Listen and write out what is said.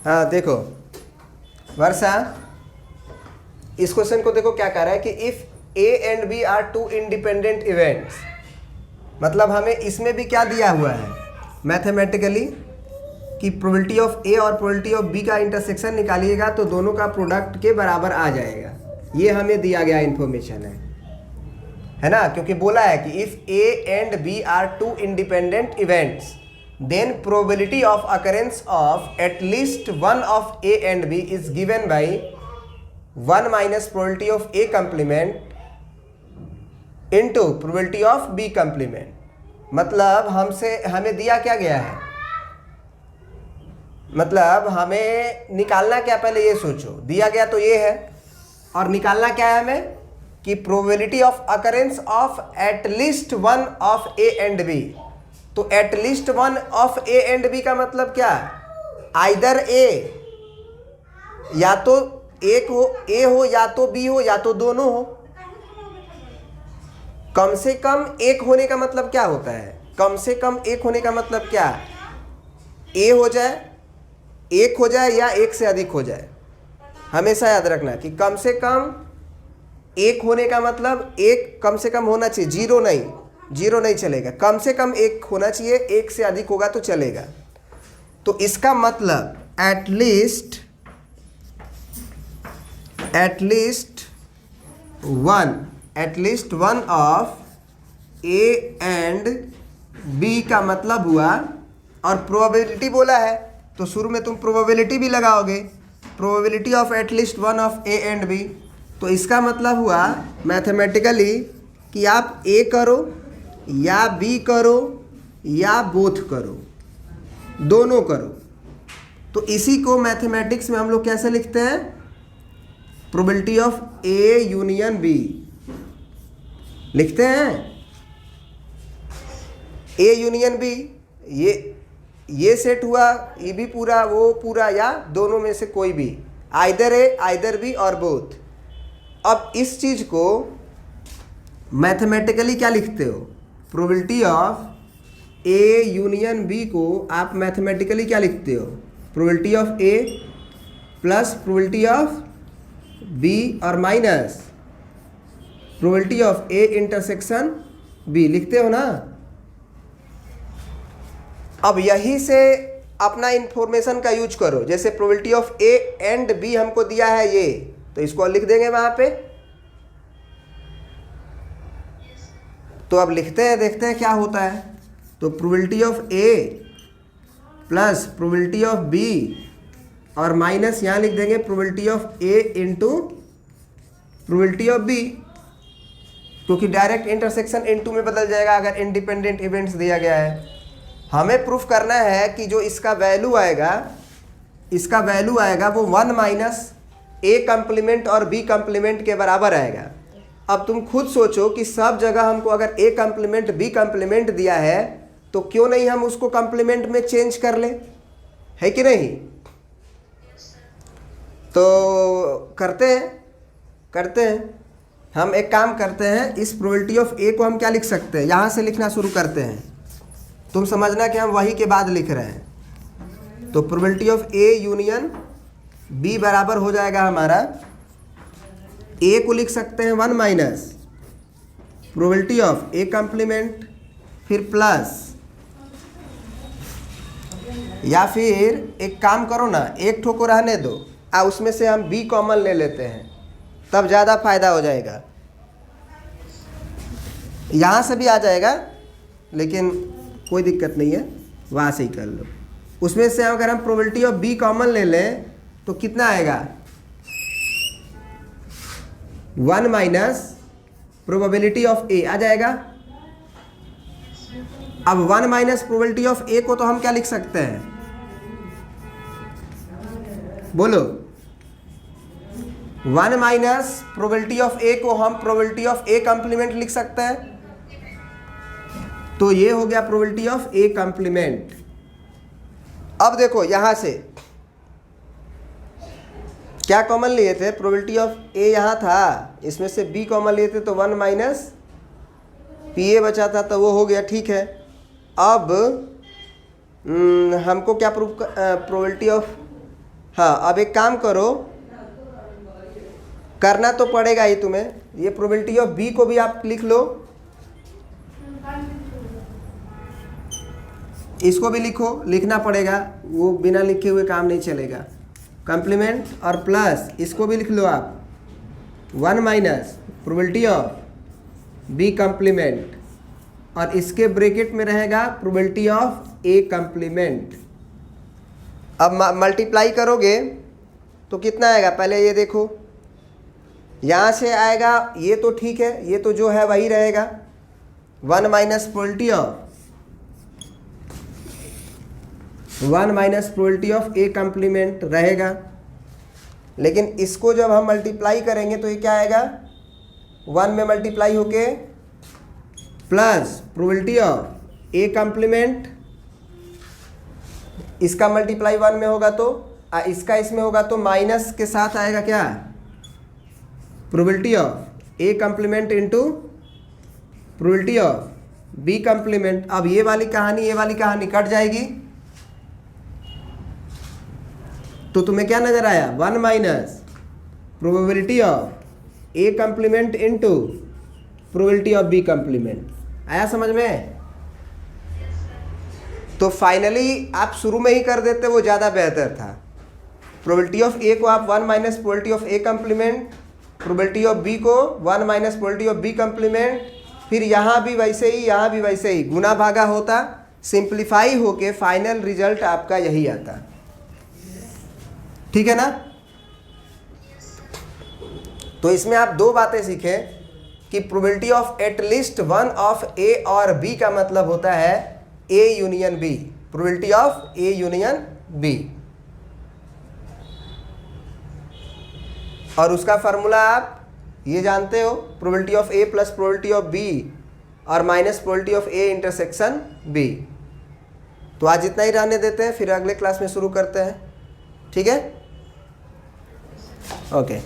हाँ देखो वर्षा, इस क्वेश्चन को देखो क्या कह रहा है कि if A and B are two independent events, मतलब हमें इसमें भी क्या दिया हुआ है मैथमेटिकली कि प्रोबेबिलिटी ऑफ ए और प्रोबेबिलिटी ऑफ बी का इंटरसेक्शन निकालिएगा तो दोनों का प्रोडक्ट के बराबर आ जाएगा। ये हमें दिया गया इन्फॉर्मेशन है ना, क्योंकि बोला है कि if A and B are two independent events then probability of occurrence of at least one of A and B is given by 1 minus probability of A complement into probability of B complement. मतलब हमें दिया क्या गया है, मतलब हमें निकालना क्या, पहले ये सोचो, दिया गया तो ये है और निकालना क्या है हमें कि probability of occurrence of at least one of A and B. तो at least one of A and B का मतलब क्या, आइदर ए, या तो एक हो, ए हो या तो बी हो या तो दोनों हो। कम से कम एक होने का मतलब क्या होता है, कम से कम एक होने का मतलब क्या, ए हो जाए, एक हो जाए या एक से अधिक हो जाए। हमेशा याद रखना कि कम से कम एक होने का मतलब एक कम से कम होना चाहिए, जीरो नहीं चलेगा, कम से कम एक होना चाहिए, एक से अधिक होगा तो चलेगा। तो इसका मतलब at least one of A and B का मतलब हुआ, और प्रोबेबिलिटी बोला है तो शुरू में तुम प्रोबेबिलिटी भी लगाओगे, probability of at least one of A and B. तो इसका मतलब हुआ मैथमेटिकली कि आप ए करो या बी करो या बोथ करो, दोनों करो। तो इसी को मैथमेटिक्स में हम लोग कैसे लिखते हैं, probability of A union B लिखते हैं। ए यूनियन बी, ये सेट हुआ, ये भी पूरा वो पूरा, या दोनों में से कोई भी, आइदर ए आइदर बी और बोथ। अब इस चीज को मैथमेटिकली क्या लिखते हो, probability of A union B को आप मैथमेटिकली क्या लिखते हो, probability of A plus probability of B और minus probability of A intersection B, लिखते हो ना। अब यही से अपना इंफॉर्मेशन का यूज करो, जैसे probability of A and B हमको दिया है ये, तो इसको लिख देंगे वहां पे। तो अब लिखते हैं, देखते हैं क्या होता है। तो probability of A plus probability of B और माइनस यहाँ लिख देंगे probability of A into probability of B, क्योंकि डायरेक्ट इंटरसेक्शन इनटू में बदल जाएगा अगर इंडिपेंडेंट इवेंट्स दिया गया है। हमें प्रूफ करना है कि जो इसका वैल्यू आएगा वो 1 माइनस ए कंप्लीमेंट और बी कंप्लीमेंट के बराबर आएगा। अब तुम खुद सोचो कि सब जगह हमको अगर ए कंप्लीमेंट बी कंप्लीमेंट दिया है तो क्यों नहीं हम उसको कंप्लीमेंट में चेंज कर ले, है कि नहीं। तो करते हैं हम एक काम करते हैं, इस प्रोबेबिलिटी ऑफ ए को हम क्या लिख सकते हैं, यहाँ से लिखना शुरू करते हैं। तुम समझना कि हम वही के बाद लिख रहे हैं। तो probability of A union B बराबर हो जाएगा हमारा, ए को लिख सकते हैं 1 minus probability of A complement, फिर प्लस, या फिर एक काम करो ना, एक ठो को रहने दो, उसमें से हम बी कॉमन ले लेते हैं, तब ज़्यादा फायदा हो जाएगा। यहाँ से भी आ जाएगा लेकिन कोई दिक्कत नहीं है, वहाँ से ही कर लो। उसमें से अगर हम प्रोबेबिलिटी ऑफ बी कॉमन ले लें तो कितना आएगा, 1 माइनस प्रोबेबिलिटी ऑफ ए आ जाएगा। अब 1 माइनस प्रोबेबिलिटी ऑफ ए को तो हम क्या लिख सकते हैं, बोलो। 1 माइनस प्रोबेबिलिटी ऑफ ए को हम प्रोबेबिलिटी ऑफ ए कंप्लीमेंट लिख सकते हैं। तो ये हो गया प्रोबेबिलिटी ऑफ ए कंप्लीमेंट। अब देखो यहां से क्या कॉमन लिए थे, प्रोबेबिलिटी ऑफ ए यहाँ था, इसमें से बी कॉमन लिए थे तो 1 माइनस पी ए बचा था, तो वो हो गया, ठीक है। अब हमको क्या प्रूफ, प्रोबेबिलिटी ऑफ हाँ, अब एक काम करो, करना तो पड़ेगा ही तुम्हें, ये प्रोबेबिलिटी ऑफ बी को भी आप लिख लो, इसको भी लिखो, लिखना पड़ेगा, वो बिना लिखे हुए काम नहीं चलेगा। कॉम्प्लीमेंट और प्लस इसको भी लिख लो आप, 1 minus probability of B complement, और इसके ब्रैकेट में रहेगा प्रोबेबिलिटी ऑफ ए कॉम्प्लीमेंट। अब मल्टीप्लाई करोगे तो कितना आएगा, पहले ये देखो, यहाँ से आएगा, ये तो ठीक है, ये तो जो है वही रहेगा, 1 minus probability of A complement रहेगा। लेकिन इसको जब हम मल्टीप्लाई करेंगे तो ये क्या आएगा, 1 में मल्टीप्लाई होके plus probability of A complement, इसका मल्टीप्लाई 1 में होगा तो इसका इसमें होगा तो माइनस के साथ आएगा क्या, probability of A complement into probability of B complement. अब ये वाली कहानी कट जाएगी, तो तुम्हें क्या नजर आया, 1 minus probability of A complement into probability of B complement. आया समझ में? तो फाइनली आप शुरू में ही कर देते, वो ज़्यादा बेहतर था। प्रोबेबिलिटी ऑफ ए को आप 1 minus probability of A complement, probability of B को 1 minus probability of B complement, फिर यहाँ भी वैसे ही, यहाँ भी वैसे ही, गुना भागा होता, सिंप्लीफाई होके फाइनल रिजल्ट आपका यही आता। ठीक है ना? तो इसमें आप दो बातें सीखे कि probability of at least one of A और बी का मतलब होता है A union B, probability of A union B, और उसका फार्मूला आप ये जानते हो, probability of A plus probability of B और minus probability of A intersection B. तो आज इतना ही रहने देते हैं, फिर अगले क्लास में शुरू करते हैं। ठीक है? ओके।